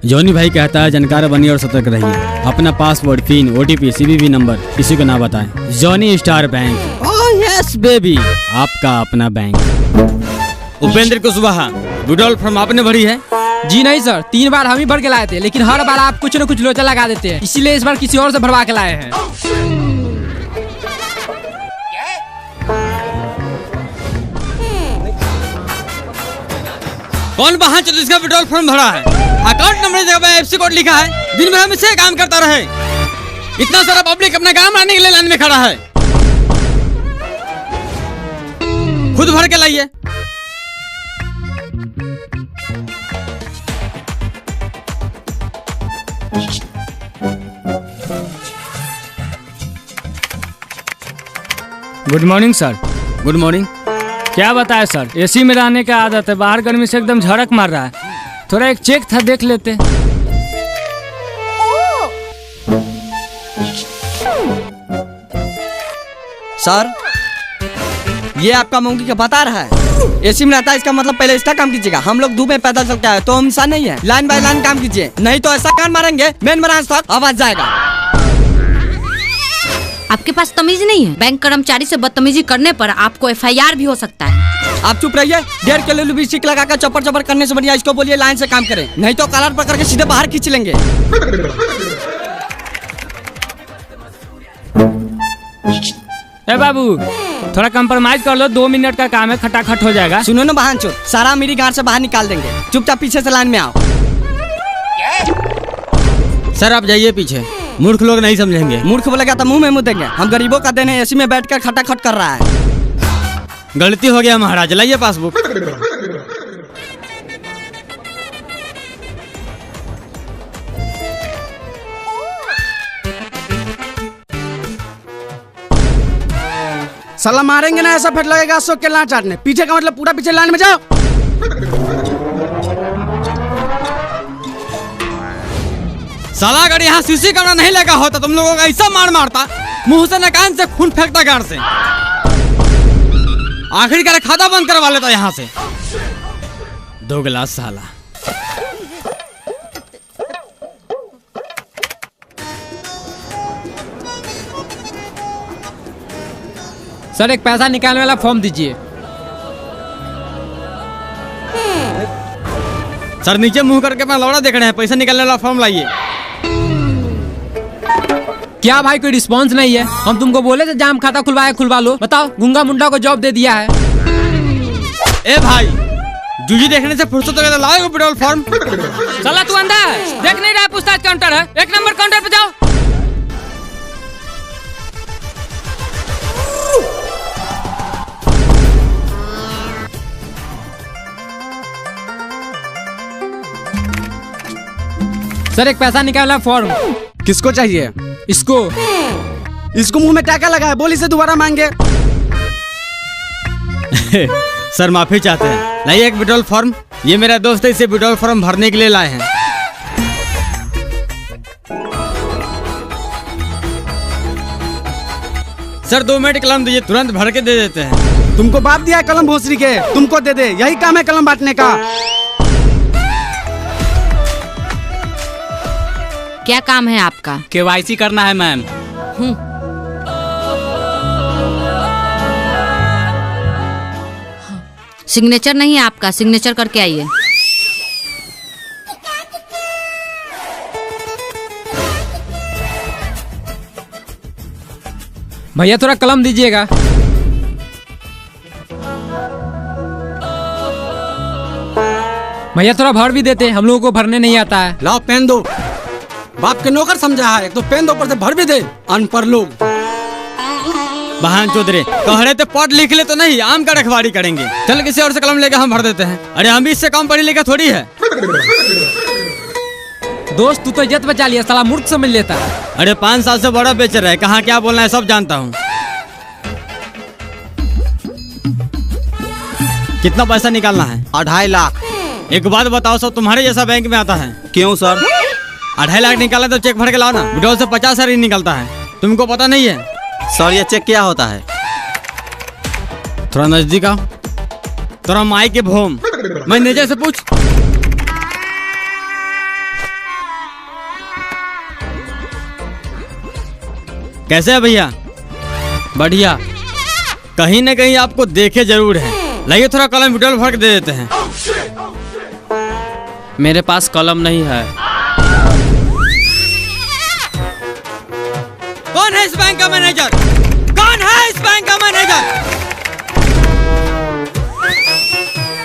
Johnny भाई कहता है जानकार बनिए और सतर्क रहिए। अपना password, pin, OTP, CVV number किसी को ना बताएं। Johnny star bank, oh yes baby, आपका अपना bank. Upendra Kushwaha, withdrawal form आपने भरी है? जी नहीं सर, 3 बार हम ही भर के लाए थे, लेकिन हर बार आप कुछ न कुछ लोचा लगा देते हैं, इसीलिए इस बार किसी और से भरवा के लाए हैं। कौन वाहन चलो इसका विड्रॉल फॉर्म भरा है? अकाउंट नंबर की जगह FC कोड लिखा है। दिन भर हम इसे काम करता रहे। इतना सारा पब्लिक अपना काम आने के लिए लाइन में खड़ा है। खुद भर के लाइए। Good morning sir. Good morning. क्या बताए सर, AC में रहने की आदत है, बाहर गर्मी से एकदम झड़क मार रहा है। थोड़ा एक चेक था, देख लेते। सर ये आपका मंकी का बता रहा है AC में रहता है, इसका मतलब पहले इसका काम कीजिएगा। हम लोग धूप में पैदल चलते हैं तो हम इंसान नहीं है। लाइन बाय लाइन काम कीजिए, नहीं तो ऐसा कान मारेंगे मेन ब्रांच तक आवाज जाएगा। आपके पास तमीज नहीं है? बैंक कर्मचारी से बदतमीजी करने पर आपको FIR भी हो सकता है। आप चुप रहिए। 1.5 किलो लिपस्टिक लगाकर चपर चपर करने से बढ़िया इसको बोलिए लाइन से काम करें, नहीं तो कलर पकड़ के सीधे बाहर खींच लेंगे। ए बाबू, थोड़ा कंप्रोमाइज कर लो, 2 मिनट का काम है, खटाखट हो जाएगा। सुनो ना बहन चोद, सारा मेरी गांड से बाहर निकाल देंगे। चुपचाप पीछे से लाइन में आओ। सर आप जाइए पीछे, मूर्ख लोग नहीं समझेंगे। मूर्ख बोलेगा तो मुंह में मुँह देंगे। हम गरीबों का देने AC में बैठकर खटाखट कर रहा है। गलती हो गया महाराज, लाइए पासबुक। साला मारेंगे ना, ऐसा फट लगेगा अशोक के लान चाटने। पीछे का मतलब पूरा पीछे लाइन में जाओ। साला अगर यहाँ CC कैमरा नहीं लगा होता तुम लोगों का ऐसा मार मारता, मुंह से न कान से खून फेंकता गाड़ से। आखिरकार खाता बंद करवा लेता यहाँ से। 2 गिलास साला। सर एक पैसा निकालने वाला फॉर्म दीजिए। सर नीचे मुंह करके अपना लौड़ा देख रहे हैं, पैसा निकालने वाला फॉर्म लाइए। क्या भाई कोई रिस्पांस नहीं है? हम तुमको बोले थे जाम खाता खुलवा लो। बताओ, गूंगा मुंडा को जॉब दे दिया है। ए भाई, जूजी देखने से फुर्सत हो लाओ विड्रॉल फॉर्म। साला तू अंधा है, देख नहीं रहा? पूछताछ काउंटर है, 1 नंबर काउंटर पे जाओ। सर एक पैसा निकालना फॉर्म। किसको चाहिए? इसको मुंह में टाका लगा है, बोली से दोबारा मांगे। सर माफी चाहते हैं, लाइए एक विड्रॉल फॉर्म। ये मेरा दोस्त है, इसे विड्रॉल फॉर्म भरने के लिए लाए हैं। सर 2 मिनट कलम दीजिए, तुरंत भर के दे देते हैं। तुमको बाप दिया है कलम भोसरी के, तुमको दे दे, यही काम है कलम बांटने का। क्या काम है आपका? KYC करना है मैम। सिग्नेचर नहीं है आपका, सिग्नेचर करके आइए। भैया थोड़ा कलम दीजिएगा। भैया थोड़ा भर भी देते, हम लोगों को भरने नहीं आता है। लाओ पेन दो। बाप के नौकर समझा है, तो पेन दो, ऊपर से भर भी दे। अनपढ़ लोग। बहन चौधरी कहरे तो पढ़ लिख ले तो नहीं, आम का रखवारी करेंगे। चल किसी और से कलम लेकर हम भर देते हैं। अरे हम भी इससे कम पढ़ी लिखा थोड़ी है। दोस्त तू तो इज्जत बचा लिया, साला मूर्ख समझ लेता है। अरे 5 साल से बड़ा बेचर है, कहाँ क्या बोलना है सब जानता हूँ। कितना पैसा निकालना है? 2.5 लाख। एक बात बताओ, सब तुम्हारे जैसा बैंक में आता है? क्यों सर? 2.5 लाख निकाला तो चेक भर के लाओ ना। विड्रॉल से 50,000 ही निकलता है, तुमको पता नहीं है? सर ये चेक क्या होता है? थोड़ा नजदीक आओ। थोड़ा माई के भोम, मैनेजर से पूछ। कैसे है भैया? बढ़िया। कहीं न कहीं आपको देखे जरूर है। लाइए थोड़ा कलम विड्रॉल भर के दे देते हैं। मेरे पास कलम नहीं है। कौन है इस बैंक का मैनेजर? कौन है इस बैंक का मैनेजर?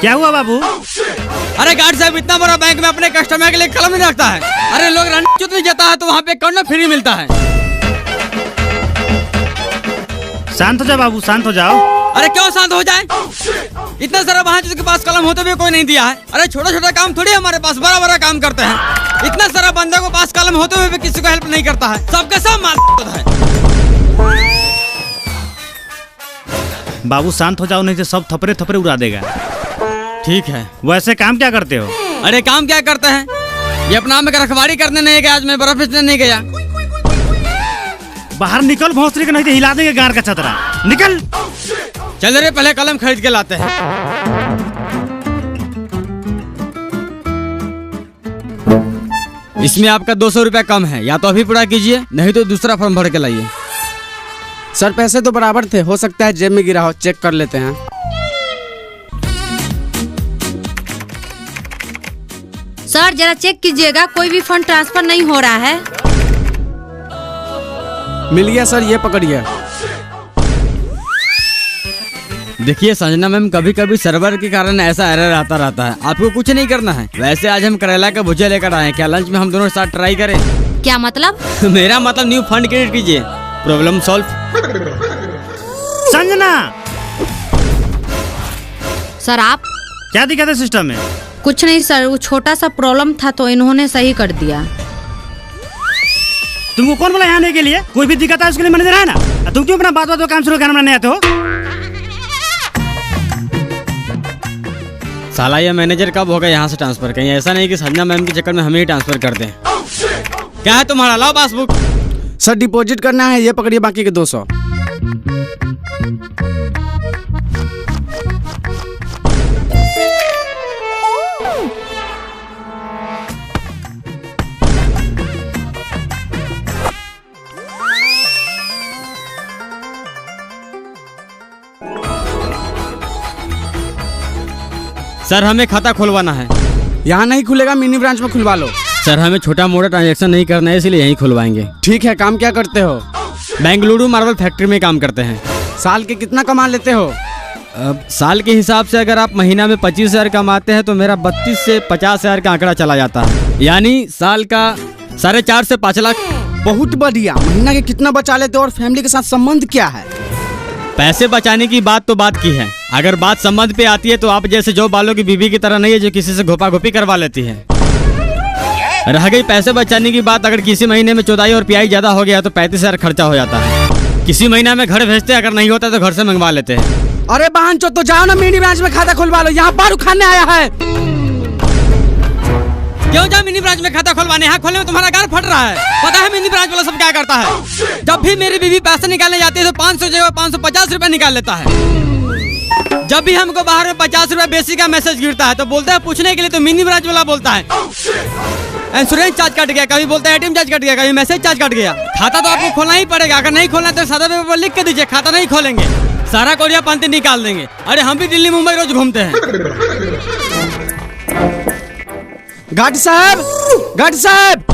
क्या हुआ बाबू? अरे गार्ड साहब, इतना बड़ा बैंक में अपने कस्टमर के लिए कलम नहीं रखता है। अरे लोग रणनीति नहीं जाता है तो वहाँ पे कौन फ्री मिलता है। शांत हो जाओ बाबू, शांत हो जाओ। अरे क्यों शांत हो जाए? इतना सारा वहाँ जिसके पास कलम होते हुए कोई नहीं दिया है। अरे छोटा छोटा काम थोड़ी हमारे पास, बड़ा बड़ा काम करते हैं। इतना सारा बंदे को पास कलम होते हुए भी किसी को हेल्प नहीं करता है। सबके सब मार है। बाबू शांत हो जाओ, नहीं तो सब थपड़े थपड़े उड़ा देगा। ठीक है। वैसे काम क्या करते हो? अरे काम क्या करते हैं? ये अपना में रखवारी करने नहीं गया, आज मैं बर्फ बेचने नहीं गया। बाहर निकल भोसड़ी के, नहीं तो हिला देंगे गार का छतरा। निकल। चल रे, पहले कलम खरीद के लाते हैं। इसमें आपका 200 रुपया कम है, या तो अभी पूरा कीजिए, नहीं तो दूसरा फॉर्म भर के लाइए। सर पैसे तो बराबर थे, हो सकता है जेब में गिरा हो, चेक कर लेते हैं। सर जरा चेक कीजिएगा, कोई भी फंड ट्रांसफर नहीं हो रहा है। मिल गया सर, ये पकड़िए। देखिए संजना मैम, कभी कभी सर्वर के कारण ऐसा एरर आता रहता है। आपको कुछ नहीं करना है। वैसे आज हम करेला का भुजिया लेकर आए हैं, क्या लंच में हम दोनों साथ ट्राई करें? क्या मतलब? मेरा मतलब न्यू फंड क्रिएट कीजिए, प्रॉब्लम सॉल्व। संजना, सर आप? क्या दिक्कत है सिस्टम में? कुछ नहीं सर, वो छोटा सा प्रॉब्लम था तो इन्होंने सही कर दिया। तुमको कौन बोला यहाँ आने के लिए? कोई भी दिक्कत है उसके लिए मैनेजर है ना। तुम क्यों अपना बात बात काम शुरू करना नहीं आते हो? साला ये मैनेजर कब होगा यहाँ से ट्रांसफर? कहीं ऐसा नहीं कि संजना मैम के चक्कर में हमें ही ट्रांसफर कर दें। क्या है तुम्हारा? लाओ पासबुक। सर डिपॉजिट करना है, ये पकड़िए बाकी के 200। सर हमें खाता खुलवाना है। यहाँ नहीं खुलेगा, मिनी ब्रांच में खुलवा लो। सर हमें छोटा मोटा ट्रांजैक्शन नहीं करना है, इसलिए यहीं खुलवाएंगे। ठीक है, काम क्या करते हो? बेंगलुरु मार्बल फैक्ट्री में काम करते हैं। साल के कितना कमा लेते हो? अब साल के हिसाब से अगर आप महीना में 25,000 कमाते हैं तो मेरा 32 से 50,000 का आंकड़ा चला जाता है, यानी साल का 4.5 से 5 लाख। बहुत बढ़िया। महीना के कितना बचा लेते हो और फैमिली के साथ संबंध क्या है? पैसे बचाने की बात तो बात की है, अगर बात संबंध पे आती है तो आप जैसे जो बालों की बीवी की तरह नहीं है जो किसी से घोपा घोपी करवा लेती है। रह गई पैसे बचाने की बात, अगर किसी महीने में चौदाई और प्याई ज्यादा हो गया तो 35,000 खर्चा हो जाता है। किसी महीना में घर भेजते, अगर नहीं होता तो घर से मंगवा लेते हैं। अरे बहन चो, तो जाओ ना मिनी ब्रांच में खाता खुलवा लो, यहाँ बारू खाने आया है। क्यों जाओ मिनी ब्रांच में खाता खुलवाने? यहाँ खोलने में तुम्हारा गार फट रहा है। पता है मिनी ब्रांच वाला सब क्या करता है? जब भी मेरी बीवी पैसे निकालने जाती है तो 500 जगह 550 रुपए निकाल लेता है। जब भी हमको बाहर में 50 रुपए बेसिक का मैसेज गिरता है तो बोलता है पूछने के लिए, तो मिनी ब्रांच वाला बोलता है इंश्योरेंस चार्ज कट गया, कभी बोलता है एटीएम चार्ज कट गया, कभी मैसेज चार्ज कट गया। खाता तो आपको खोलना ही पड़ेगा, अगर नहीं खोलना तो सादा पेपर पर लिख के दीजिए खाता नहीं खोलेंगे, सारा कोरिया पंती निकाल देंगे। अरे हम भी दिल्ली मुंबई रोज घूमते हैं। गार्ड साहब, गार्ड साहब।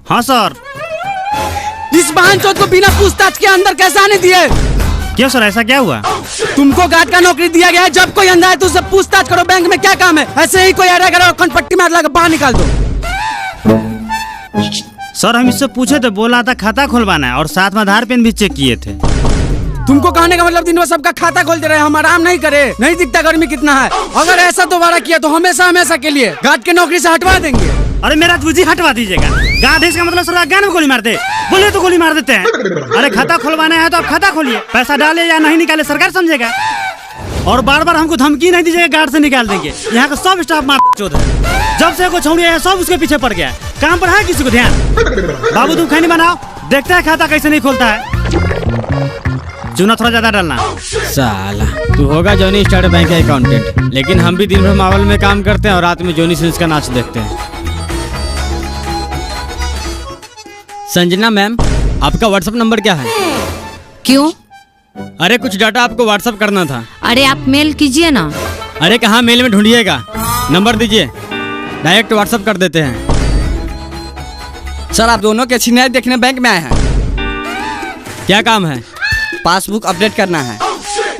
हाँ सर। इस बहन चौथ को बिना पूछताछ के अंदर कैसे आने दिए? क्यों सर, ऐसा क्या हुआ? तुमको गार्ड का नौकरी दिया गया है, जब कोई अंदर है तो उससे पूछताछ करो। बैंक में क्या काम है? ऐसे ही कोई आ रहा है पट्टी मार लगा बाहर निकाल दो। सर हम इससे पूछे थे, बोला था खाता खुलवाना है और साथ में आधार पेन भी चेक किए थे। तुमको कहने का मतलब दिन भर सबका खाता खोलते रहे, हम आराम नहीं करे? नहीं दिखता गर्मी कितना है? अगर ऐसा दोबारा किया तो हमेशा हमेशा के लिए गार्ड की नौकरी से हटवा देंगे। अरे मेरा तुझी हटवा दीजिएगा। गार्ड इसका मतलब सर ज्ञान में गोली मारते, बोले तो गोली मार देते हैं। अरे खाता खुलवाना है तो आप खाता खोलिए, पैसा डाले या नहीं निकाले सरकार समझेगा। और बार बार हमको धमकी नहीं दीजिएगा, गार्ड से निकाल देंगे। यहाँ का सब स्टाफ मार चोद है। जब से कोई छोड़ी है सब उसके पीछे पड़ गया, काम पर है किसी को ध्यान? बाबू तुम खैनी बनाओ, देखते हैं खाता कैसे नहीं खोलता है। चूना थोड़ा ज्यादा डालना। साला तू होगा जॉनी स्टार बैंक का अकाउंटेंट, लेकिन हम भी दिन भर मावल में काम करते हैं और रात में जॉनी सिंस का नाच देखते हैं। संजना मैम, आपका व्हाट्सएप नंबर क्या है? क्यों? अरे कुछ डाटा आपको व्हाट्सएप करना था। अरे आप मेल कीजिए ना। अरे कहाँ मेल में ढूंढिएगा, नंबर दीजिए, डायरेक्ट व्हाट्सएप कर देते हैं। सर आप दोनों के सीनियर देखने बैंक में आए हैं। क्या काम है? पासबुक अपडेट करना है।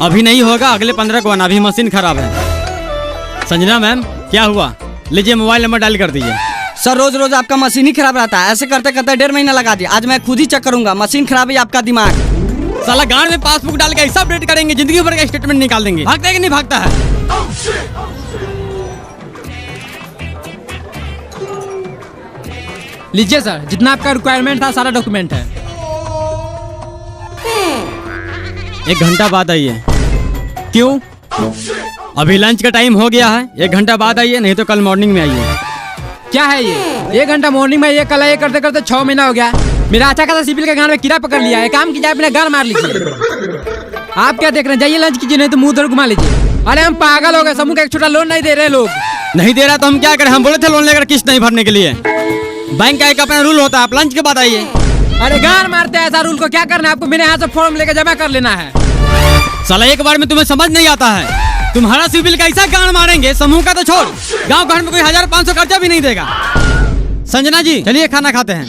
अभी नहीं होगा, अगले 15 को आना, अभी मशीन खराब है। संजना मैम, क्या हुआ? लीजिए मोबाइल नंबर डायल कर दीजिए। सर रोज रोज आपका मशीन ही खराब रहता है, ऐसे करते करते 1.5 महीना लगा दिया। आज मैं खुद ही चेक करूंगा, मशीन खराब है आपका दिमाग। साला गांड में पासबुक डाल के ऐसा अपडेट करेंगे, जिंदगी भर का स्टेटमेंट निकाल देंगे। भागता है कि नहीं भागता है? लीजिए सर, जितना आपका रिक्वायरमेंट था सारा डॉक्यूमेंट है। 1 घंटा बाद आइए। क्यों? अभी लंच का टाइम हो गया है, 1 घंटा बाद आइए, नहीं तो कल मॉर्निंग में आइए। क्या है ये? 1 घंटा मॉर्निंग में, ये कल ये करते करते 6 महीना हो गया। मेरा अच्छा खासा सिविल के गान में कीड़ा पकड़ लिया है। काम कीजिए, अपने गान मार लीजिए। आप क्या देख रहे हैं? जाइए लंच कीजिए, नहीं तो मुंह उधर घुमा लीजिए। अरे हम पागल हो गए, समूह का एक छोटा लोन नहीं दे रहे लोग। नहीं दे रहा तो हम क्या करें? हम बोले थे लोन लेकर किस्त नहीं भरने के लिए। बैंक का एक अपना रूल होता है, आप लंच के बाद आइए। अरे गान मारते हैं, ऐसा रूल को क्या करना है आपको? मेरे यहाँ से फॉर्म लेकर जमा कर लेना है। साला एक बार में तुम्हें समझ नहीं आता है। तुम्हारा सिविल कैसा गान मारेंगे, समूह का तो छोड़, गांव घर में कोई 1500 खर्चा भी नहीं देगा। संजना जी चलिए खाना खाते हैं।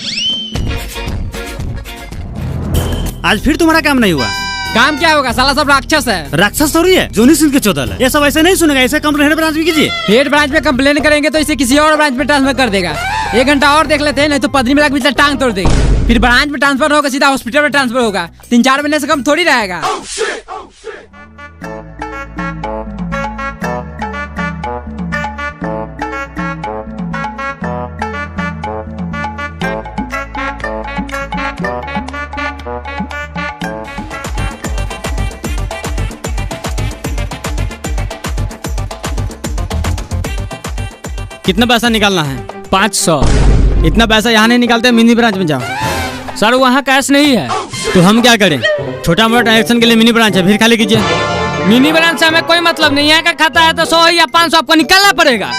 आज फिर तुम्हारा काम नहीं हुआ। काम क्या होगा? साला सब राक्षस है। राक्षस थोड़ी है, जोनी सिंह के चौदल है। ये सब ऐसे नहीं सुनेगा, ऐसे कंप्लेन हेड ब्रांच में कीजिए। हेड ब्रांच में कंप्लेन करेंगे तो इसे किसी और ब्रांच में ट्रांसफर कर देगा। 1 घंटा और देख लेते हैं, नहीं तो पदरी में लग टांग तोड़ देगी। फिर ब्रांच में ट्रांसफर होगा, सीधा हॉस्पिटल में ट्रांसफर होगा। 3-4 महीने से कम थोड़ी रहेगा। कितना पैसा निकालना है? 500। इतना पैसा यहाँ नहीं निकालते, मिनी ब्रांच में जाओ। सर वहाँ कैश नहीं है। तो हम क्या करें? छोटा मोटा ट्रांजेक्शन के लिए मिनी ब्रांच है, फिर खाली कीजिए। मिनी ब्रांच से हमें कोई मतलब नहीं है। अगर खाता है तो 100 या 500 आपको निकालना पड़ेगा।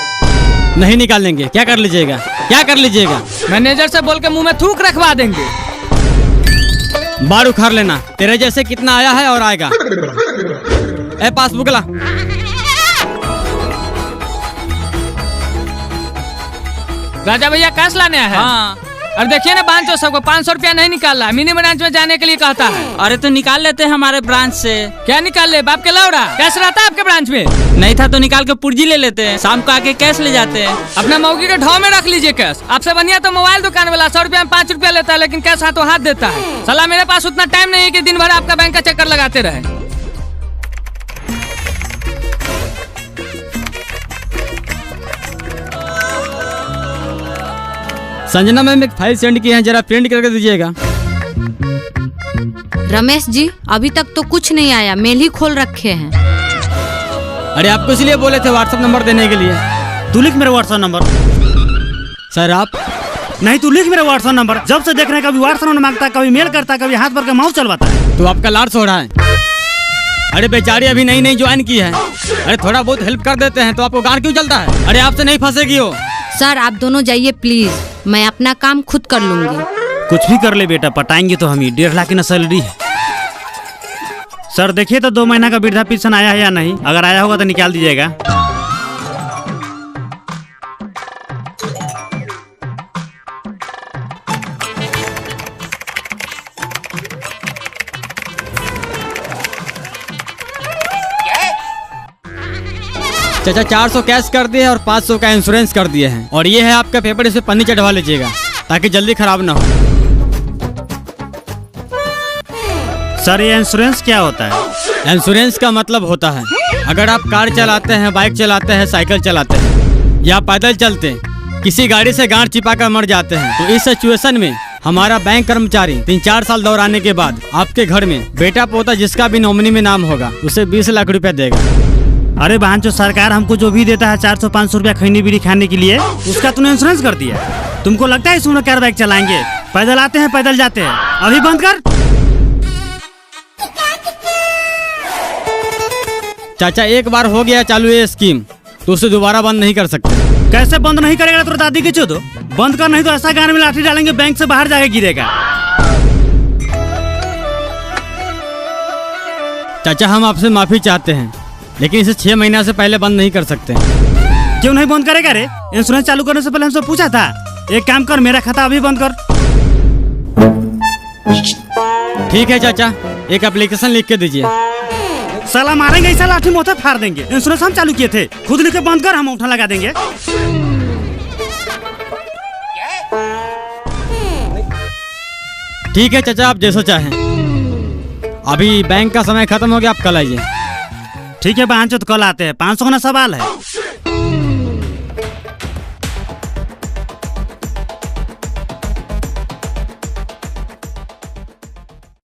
नहीं निकालेंगे, क्या कर लीजिएगा? क्या कर लीजिएगा? मैनेजर से बोल के मुंह में थूक रखवा देंगे। बार उखाड़ लेना, तेरे जैसे कितना आया है और आएगा। ए पासबुक ला। राजा भैया कैश लाने है। हाँ। और देखिए ना बांचो सबको 500 रुपया नहीं निकाला, मिनी ब्रांच में जाने के लिए कहता है। अरे तो निकाल लेते हैं हमारे ब्रांच से। क्या निकाल ले? बाप के लौड़ा कैश रहता है आपके ब्रांच में? नहीं था तो निकाल के पुर्जी ले लेते हैं, शाम को आके कैश ले जाते हैं। अपना मौगी के ढाव में रख लीजिए कैश। आपसे बढ़िया तो मोबाइल दुकान वाला 100 रुपया में 5 रुपया लेता है, लेकिन कैश हाथों हाथ देता है। साला मेरे पास उतना टाइम नहीं है कि दिन भर आपका बैंक का चक्कर लगाते रहे। संजना मैम एक फाइल सेंड की है, जरा प्रिंट करके दीजिएगा। रमेश जी अभी तक तो कुछ नहीं आया, मेल ही खोल रखे हैं। अरे आपको इसलिए बोले थे व्हाट्सएप नंबर देने के लिए। तू लिख मेरा व्हाट्सएप नंबर। सर आप नहीं, तू लिख मेरा व्हाट्सएप नंबर। जब से देख रहे हैं, कभी व्हाट्सएप नंबर मांगता है, कभी मेल करता है, कभी हाथ भर के माउस चलवाता है। तो आपका लाड़ सो रहा है। अरे बेचारी अभी नई नई ज्वाइन की है। अरे थोड़ा बहुत हेल्प कर देते हैं तो आपको गाड़ क्यों चलता है? अरे आपसे नहीं फंसेगी वो। सर आप दोनों जाइए प्लीज, मैं अपना काम खुद कर लूंगी। कुछ भी कर ले बेटा, पटाएंगे तो हम ही। 1.5 लाख की ना सैलरी है। सर देखिए तो 2 महीना का वृद्धा पेंशन आया है या नहीं। अगर आया होगा तो निकाल दीजिएगा। चाचा 400 कैश कर दिए और 500 का इंश्योरेंस कर दिए हैं। और ये है आपका पेपर, इस पे पन्नी चढ़वा लीजिएगा ताकि जल्दी खराब ना हो। सर ये इंश्योरेंस क्या होता है? इंश्योरेंस का मतलब होता है अगर आप कार चलाते हैं, बाइक चलाते हैं, साइकिल चलाते हैं या पैदल चलते किसी गाड़ी से गांठ चिपा कर मर जाते हैं, तो इस सिचुएशन में हमारा बैंक कर्मचारी 3-4 साल दौड़ाने के बाद आपके घर में बेटा पोता जिसका भी नॉमिनी में नाम होगा उसे 20 लाख रुपया देगा। अरे बहन, जो सरकार हमको जो भी देता है 400-500 रुपया खैनी बीड़ी खाने के लिए, उसका तूने इंश्योरेंस कर दिया। तुमको लगता है इसमें कार बाइक चलाएंगे? पैदल आते हैं, पैदल जाते हैं। अभी बंद कर। चाचा एक बार हो गया चालू ये स्कीम तो उसे दोबारा बंद नहीं कर सकते। कैसे बंद नहीं करेगा? तो दादी के चो दो बंद कर, नहीं तो ऐसा गान में लाठी डालेंगे बैंक से बाहर जाके गिरेगा। चाचा हम आपसे माफी चाहते हैं, लेकिन इसे 6 महीना से पहले बंद नहीं कर सकते। क्यों नहीं बंद करेगा रे? इंश्योरेंस चालू करने से पहले हमसे पूछा था। एक काम कर, मेरा खाता अभी बंद कर। ठीक है चाचा, एक एप्लीकेशन लिख के दीजिए। साला मारेंगे ऐसा, लाठी मोथा फाड़ देंगे। इंश्योरेंस हम चालू किए थे, खुद लिख के बंद कर, हम उठा लगा देंगे। ठीक है चाचा, आप जैसा चाहें। अभी बैंक का समय खत्म हो गया, आप कल आइए। ठीक है बहन, तो कल आते हैं। 500 का ना सवाल है।